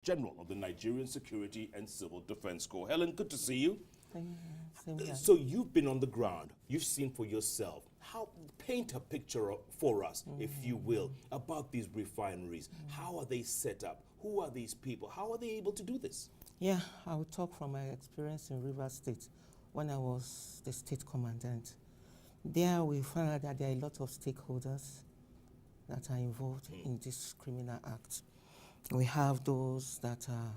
General of the Nigerian Security and Civil Defense Corps. Helen, good to see you. Thank you. So you've been on the ground. You've seen for yourself. Paint a picture for us, if you will, about these refineries. How are they set up? Who are these people? How are they able to do this? Yeah, I will talk from my experience in Rivers State when I was the state commandant. There we found out that there are a lot of stakeholders that are involved in this criminal act. We have those that are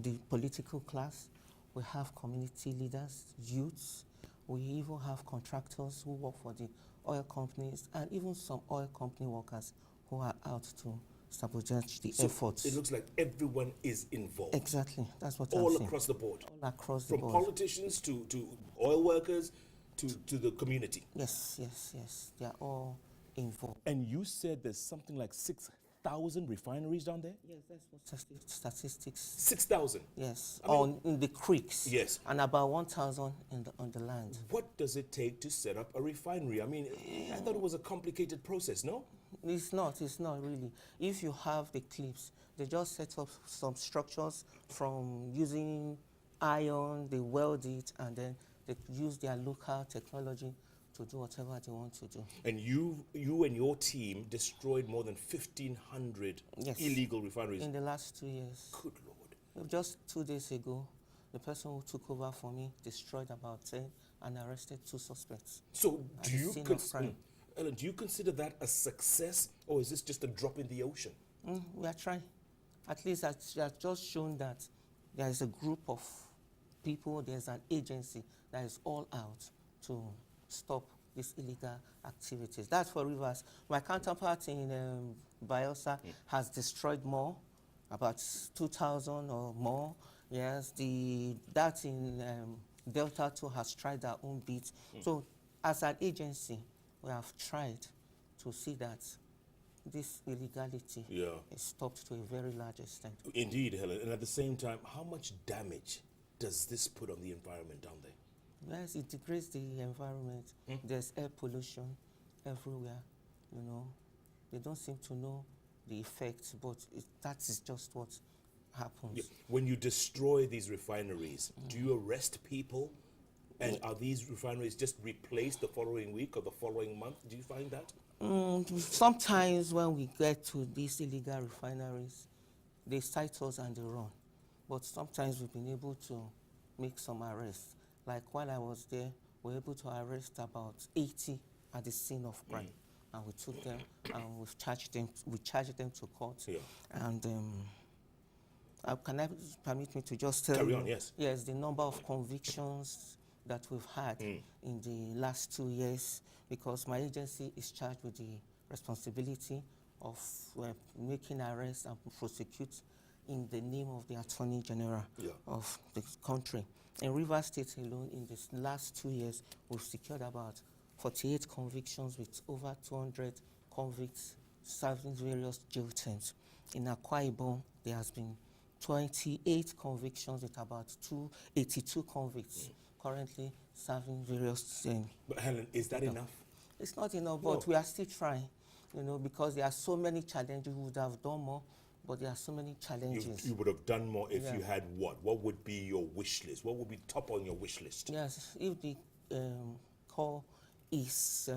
the political class. We have community leaders, youths. We even have contractors who work for the oil companies, and even some oil company workers who are out to sabotage the efforts. It looks like everyone is involved. Exactly, that's what all I'm saying. Across the board. All across the board. From politicians to oil workers to the community. Yes, they are all involved. And you said there's something like 6,000 refineries down there? Yes, that's what statistics. 6,000? Yes, in the creeks. Yes. And about 1,000 on the land. What does it take to set up a refinery? I mean, I thought it was a complicated process, no? It's not really. If you have the clips, they just set up some structures from using iron, they weld it, and then they use their local technology to do whatever they want to do. And you and your team destroyed more than 1,500 illegal refineries? In the last 2 years. Good Lord. Just 2 days ago, the person who took over for me destroyed about 10 and arrested 2 suspects. So do you consider that a success, or is this just a drop in the ocean? We are trying. At least it has just shown that there is a group of people, there's an agency that is all out to stop these illegal activities. That's for Rivers. My counterpart in Bayelsa has destroyed more, about 2,000 or more. Yes, that in Delta too has tried their own bit. So as an agency, we have tried to see that this illegality is stopped to a very large extent. Indeed, Helen. And at the same time, how much damage does this put on the environment down there? Yes, it degrades the environment. There's air pollution everywhere, you know. They don't seem to know the effects, but that is just what happens. Yeah. When you destroy these refineries, do you arrest people? And are these refineries just replaced the following week or the following month? Do you find that? Sometimes when we get to these illegal refineries, they cite us and they run. But sometimes we've been able to make some arrests. Like while I was there, we were able to arrest about 80 at the scene of crime. And we took them and we charged them to court. Yeah. And can I permit me to just tell Carry on, yes. Yes, the number of convictions that we've had in the last 2 years, because my agency is charged with the responsibility of making arrests and prosecute in the name of the Attorney General of the country. In Rivers State alone, in the last 2 years, we've secured about 48 convictions with over 200 convicts serving various jail terms. In Akwa Ibom, there has been 28 convictions with about 82 convicts currently serving various But Helen, is that enough? It's not enough, but we are still trying, you know, because there are so many challenges. We would have done more, but there are so many challenges. You would have done more if you had what? What would be your wish list? What would be top on your wish list? Yes, if the Corps is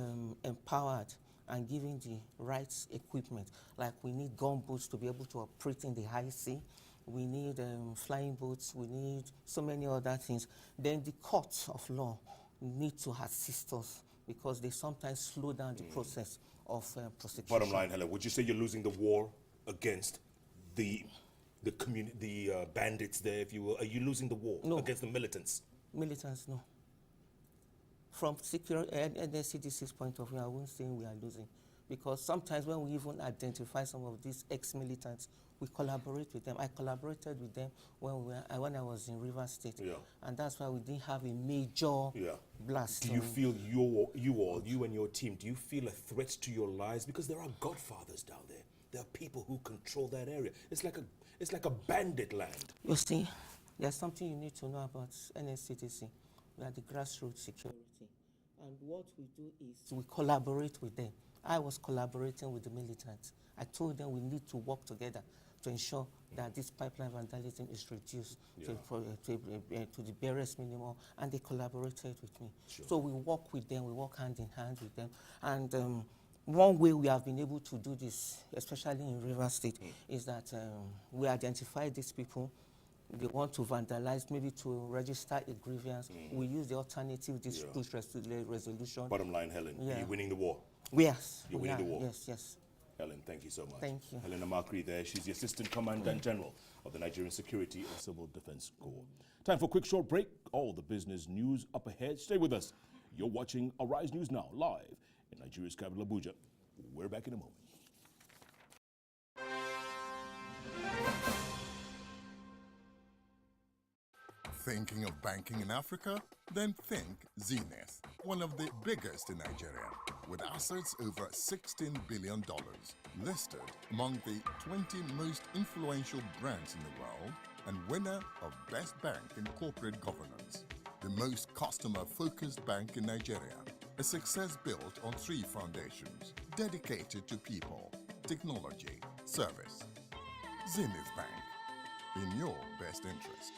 empowered and given the right equipment, like we need gunboats to be able to operate in the high sea, we need flying boats, we need so many other things, then the courts of law need to assist us because they sometimes slow down the process of prosecution. Bottom line, Helen, would you say you're losing the war against the bandits there, if you will? Are you losing the war against the militants? Militants, no. From NSCDC's point of view, I won't say we are losing, because sometimes when we even identify some of these ex-militants, we collaborate with them. I collaborated with them when I was in Rivers State, and that's why we didn't have a major blast. Do you feel you and your team, do you feel a threat to your lives? Because there are godfathers down there. There are people who control that area. It's like a bandit land. You see, there's something you need to know about NSCDC. We are the grassroots security. And what we do is we collaborate with them. I was collaborating with the militants. I told them we need to work together to ensure that this pipeline vandalism is reduced to the barest minimum, and they collaborated with me. Sure. So we work with them, we work hand in hand with them, and one way we have been able to do this, especially in Rivers State, is that we identify these people. They want to vandalize, maybe to register a grievance. We use the alternative dispute resolution. Bottom line, Helen, Yeah. you're winning the war. Yes. You're winning the war. Yes, yes. Helen, thank you so much. Thank you. Helen Amakir there. She's the Assistant Commandant General of the Nigerian Security and Civil Defense Corps. Time for a quick short break. All the business news up ahead. Stay with us. You're watching Arise News Now, live in Nigeria's capital, Abuja. We're back in a moment. Thinking of banking in Africa? Then think Zenith, one of the biggest in Nigeria, with assets over $16 billion, listed among the 20 most influential brands in the world, and winner of Best Bank in Corporate Governance. The most customer-focused bank in Nigeria, a success built on 3 foundations, dedicated to people, technology, service. Zenith Bank, in your best interest.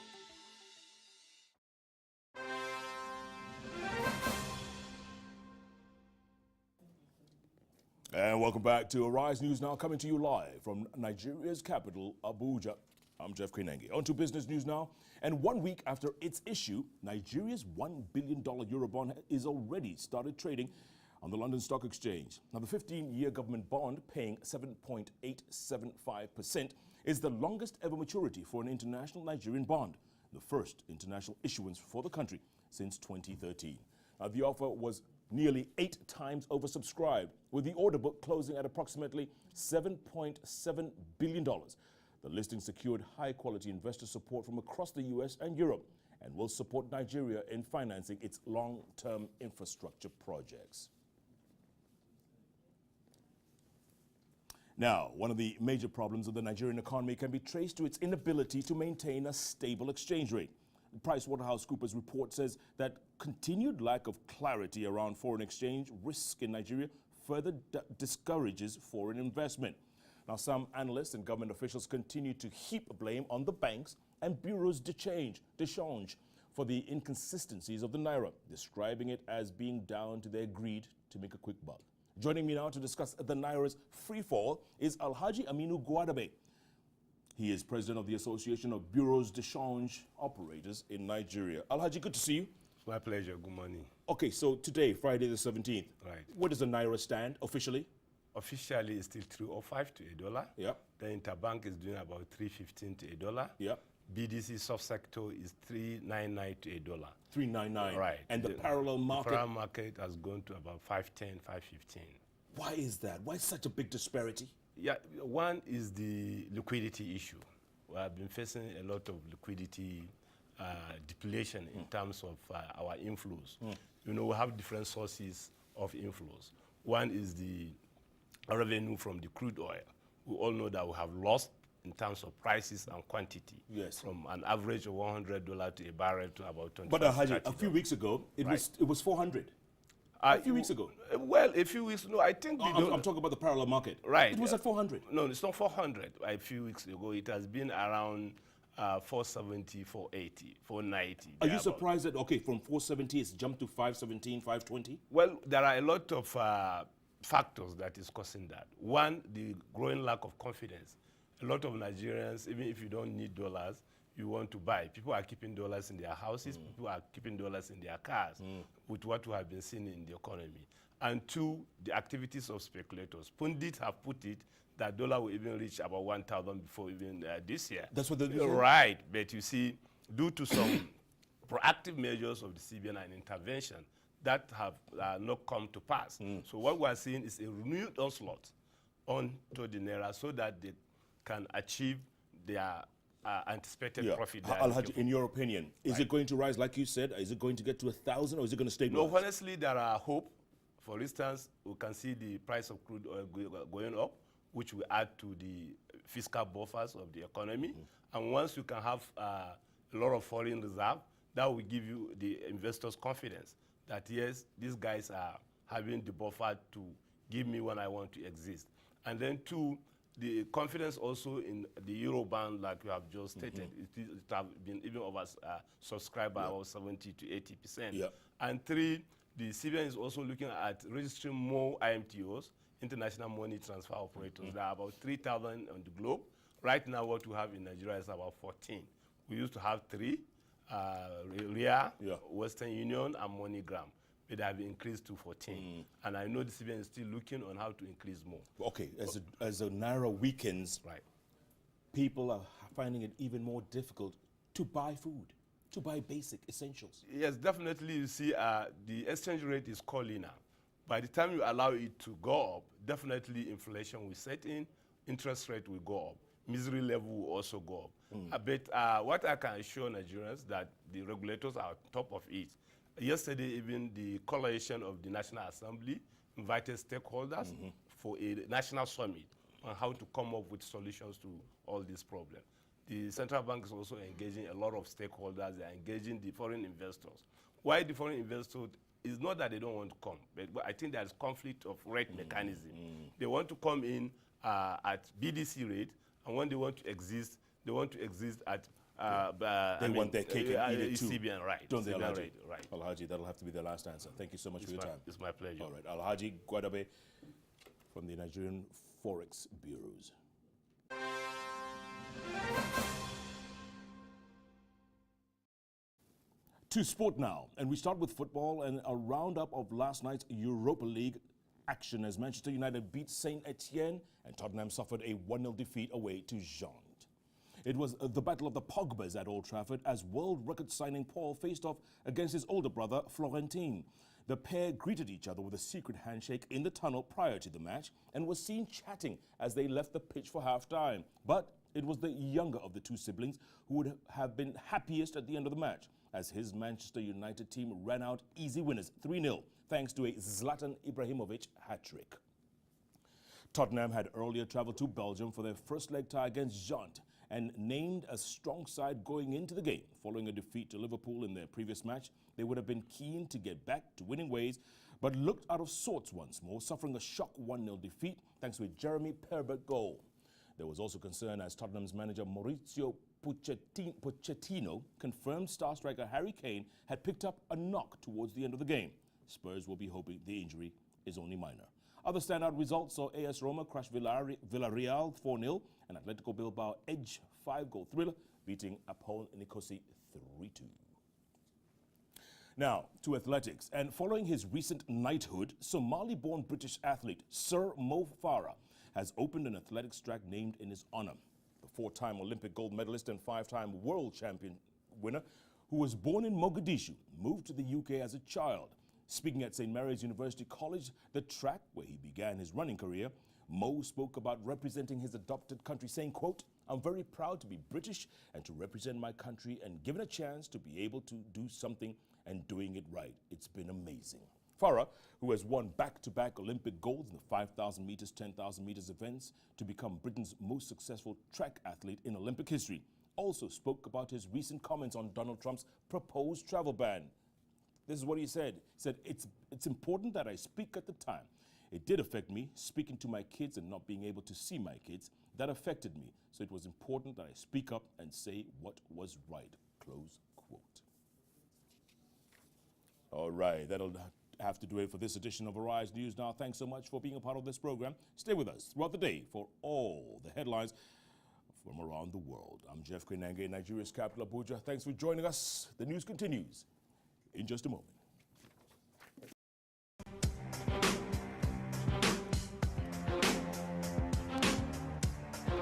And welcome back to Arise News Now, coming to you live from Nigeria's capital, Abuja. I'm Jeff Kwenenge. On to business news now. And 1 week after its issue, Nigeria's $1 billion Eurobond is already started trading on the London Stock Exchange. Now, the 15-year government bond, paying 7.875%, is the longest ever maturity for an international Nigerian bond, the first international issuance for the country since 2013. Now, the offer was nearly 8 times oversubscribed, with the order book closing at approximately $7.7 billion. The listing secured high-quality investor support from across the U.S. and Europe and will support Nigeria in financing its long-term infrastructure projects. Now, one of the major problems of the Nigerian economy can be traced to its inability to maintain a stable exchange rate. The PricewaterhouseCoopers report says that continued lack of clarity around foreign exchange risk in Nigeria further discourages foreign investment. Now, some analysts and government officials continue to heap blame on the banks and bureaus de change for the inconsistencies of the Naira, describing it as being down to their greed to make a quick buck. Joining me now to discuss the Naira's free fall is Alhaji Aminu Gwadebe. He is president of the Association of Bureaus de Change Operators in Nigeria. Alhaji, good to see you. It's my pleasure. Good morning. Okay, so today, Friday the 17th, Right. where does the Naira stand officially? Officially, it's still 305 to $1. Yep. The interbank is doing about 315 to $1. Yep. BDC subsector is 399 to $1. 399. Right. And the parallel market? The parallel market has gone to about 510, 515. Why is that? Why such a big disparity? Yeah, one is the liquidity issue. We have been facing a lot of liquidity depletion in terms of our inflows. You know, we have different sources of inflows. One is the revenue from the crude oil. We all know that we have lost in terms of prices and quantity. Yes. From an average of $100 to a barrel to about $25. But Alhaji, a few weeks ago, it was 400. A few weeks ago. Well, a few weeks, no, I think... I'm talking about the parallel market. Right. It was at 400. No, it's not 400. A few weeks ago, it has been around 470, 480, 490. Are you surprised that, okay, from 470, it's jumped to 517, 520? Well, there are a lot of factors that is causing that. One, the growing lack of confidence. A lot of Nigerians, even if you don't need dollars, you want to buy. People are keeping dollars in their houses. People are keeping dollars in their cars with what we have been seeing in the economy. And two, the activities of speculators. Pundits have put it that dollar will even reach about 1,000 before even this year. That's what they're doing? Right. But you see, due to some proactive measures of the CBN and intervention, that have not come to pass. So what we are seeing is a renewed onslaught onto the Naira so that they can achieve their anticipated profit. Alhaji, in your opinion, is it going to rise, like you said? Is it going to get to 1,000 or is it going to stay? No, honestly, there are hope. For instance, we can see the price of crude oil going up, which will add to the fiscal buffers of the economy. And once you can have a lot of foreign reserve, that will give you the investors' confidence that, yes, these guys are having the buffer to give me when I want to exist. And then two, the confidence also in the Eurobond, like you have just stated, it have been even over subscribed by about 70 to 80%. Yeah. And three, the CBN is also looking at registering more IMTOs, international money transfer operators. There are about 3,000 on the globe. Right now, what we have in Nigeria is about 14. We used to have 3, RIA, Western Union, and MoneyGram. It have increased to 14. And I know the CBN is still looking on how to increase more. Okay, as the Naira weakens, Right. people are finding it even more difficult to buy food, to buy basic essentials. Yes, definitely. You see, the exchange rate is calling now. By the time you allow it to go up, definitely inflation will set in, interest rate will go up, misery level will also go up. But what I can assure Nigerians that the regulators are on top of it. Yesterday, even the coalition of the National Assembly invited stakeholders for a national summit on how to come up with solutions to all these problems. The central bank is also engaging a lot of stakeholders. They are engaging the foreign investors. Why the foreign investors? It's not that they don't want to come, but I think there's conflict of rate mechanism. They want to come in at BDC rate, and when they want to exist at They want their cake and eat it too. CBN, right? Don't they, CBN Alhaji? rate, right. Alhaji, that'll have to be the last answer. Thank you so much for your time. It's my pleasure. All right, Alhaji Gwadebe from the Nigerian Forex Bureaus. To sport now, and we start with football and a roundup of last night's Europa League action as Manchester United beat Saint Etienne and Tottenham suffered a 1-0 defeat away to Gent. It was the battle of the Pogbas at Old Trafford as world record signing Paul faced off against his older brother Florentin. The pair greeted each other with a secret handshake in the tunnel prior to the match and was seen chatting as they left the pitch for half-time. But it was the younger of the two siblings who would have been happiest at the end of the match, as his Manchester United team ran out easy winners 3-0 thanks to a Zlatan Ibrahimovic hat-trick. Tottenham had earlier travelled to Belgium for their first leg tie against Gent and named a strong side going into the game. Following a defeat to Liverpool in their previous match, they would have been keen to get back to winning ways, but looked out of sorts once more, suffering a shock 1-0 defeat thanks to a Jeremy Perbert goal. There was also concern as Tottenham's manager Mauricio Pochettino confirmed star striker Harry Kane had picked up a knock towards the end of the game. Spurs will be hoping the injury is only minor. Other standout results saw AS Roma crush Villarreal 4-0 and Atletico Bilbao edge 5-goal thriller, beating Apol Nicosia 3-2. Now, to athletics. And following his recent knighthood, Somali-born British athlete Sir Mo Farah has opened an athletics track named in his honor. The 4-time Olympic gold medalist and 5-time world champion winner, who was born in Mogadishu, moved to the UK as a child. Speaking at St. Mary's University College, the track where he began his running career, Mo spoke about representing his adopted country, saying, quote, "I'm very proud to be British and to represent my country and given a chance to be able to do something and doing it right. It's been amazing." Farah, who has won back-to-back Olympic golds in the 5,000 meters, 10,000 meters events to become Britain's most successful track athlete in Olympic history, also spoke about his recent comments on Donald Trump's proposed travel ban. This is what he said. He said, it's important that I speak at the time. It did affect me, speaking to my kids and not being able to see my kids. That affected me. So it was important that I speak up and say what was right. Close quote. All right, that'll have to do it for this edition of Arise News Now. Thanks so much for being a part of this program. Stay with us throughout the day for all the headlines from around the world. I'm Jeff Kwenange in Nigeria's capital, Abuja. Thanks for joining us. The news continues in just a moment.